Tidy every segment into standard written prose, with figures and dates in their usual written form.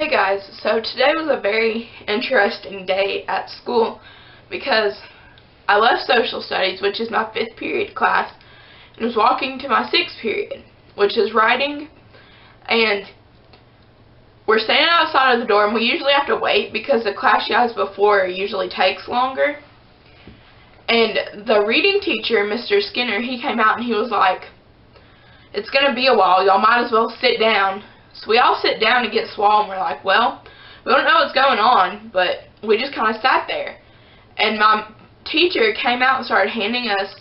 Hey guys, so today was a very interesting day at school because I left social studies, which is my 5th period class, and was walking to my 6th period, which is writing, and we're standing outside of the door, and we usually have to wait because the class you has before usually takes longer. And the reading teacher, Mr. Skinner, he came out and he was like, "It's going to be a while, y'all might as well sit down." So we all sit down to get swallowed, and we're like, well, we don't know what's going on, but we just kind of sat there. And my teacher came out and started handing us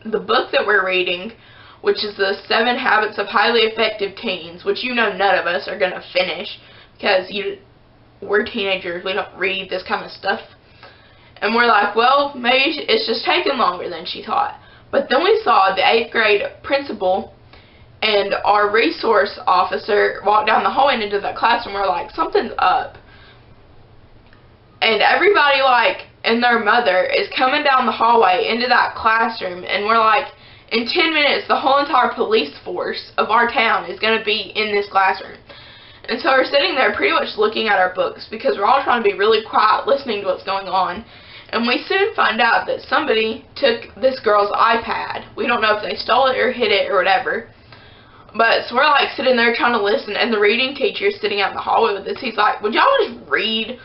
the book that we're reading, which is the 7 Habits of Highly Effective Teens, which you know none of us are going to finish because we're teenagers, we don't read this kind of stuff. And we're like, well, maybe it's just taking longer than she thought. But then we saw the 8th grade principal and our resource officer walked down the hallway and into that classroom. We're like, something's up. And everybody, and their mother is coming down the hallway into that classroom, and we're like, in 10 minutes, the whole entire police force of our town is going to be in this classroom. And so we're sitting there pretty much looking at our books because we're all trying to be really quiet, listening to what's going on. And we soon find out that somebody took this girl's iPad. We don't know if they stole it or hid it or whatever. But, so we're sitting there trying to listen, and the reading teacher is sitting out in the hallway with us. He's like, would y'all just read?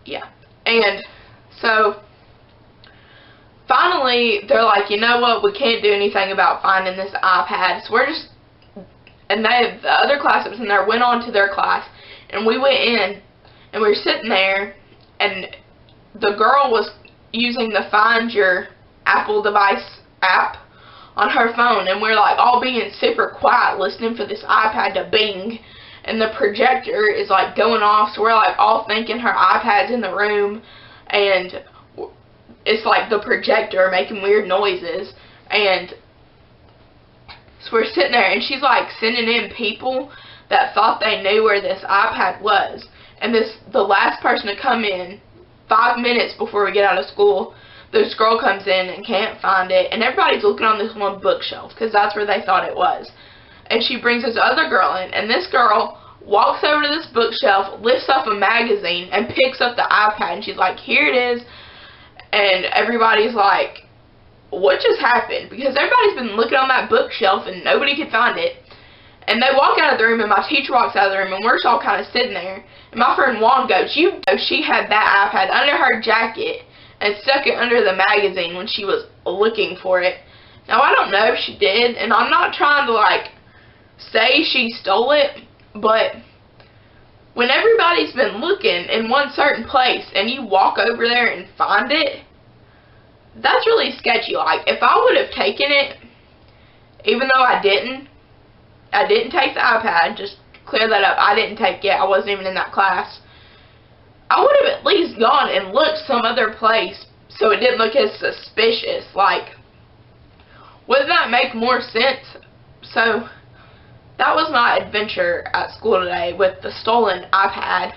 Yeah. And so, finally, they're like, you know what, we can't do anything about finding this iPad. So we're just, and the other class that was in there went on to their class, and we went in, and we were sitting there, and the girl was using the Find Your Apple device app on her phone, and we're all being super quiet listening for this iPad to bing, and the projector is going off, so we're all thinking her iPad's in the room, and it's the projector making weird noises. And so we're sitting there, and she's sending in people that thought they knew where this iPad was, and the last person to come in 5 minutes before we get out of school, this girl comes in and can't find it, and everybody's looking on this one bookshelf because that's where they thought it was. And she brings this other girl in, and this girl walks over to this bookshelf, lifts up a magazine, and picks up the iPad, and she's like, here it is. And everybody's like, what just happened? Because everybody's been looking on that bookshelf, and nobody could find it. And they walk out of the room, and my teacher walks out of the room, and we're just all kind of sitting there. And my friend Juan goes, you know she had that iPad under her jacket and stuck it under the magazine when she was looking for it. Now, I don't know if she did, and I'm not trying to, say she stole it, but when everybody's been looking in one certain place and you walk over there and find it, that's really sketchy. If I would have taken it, even though I didn't take the iPad, just clear that up, I didn't take it, I wasn't even in that class, I would have at least gone and looked some other place so it didn't look as suspicious. Wouldn't that make more sense? So, that was my adventure at school today with the stolen iPad.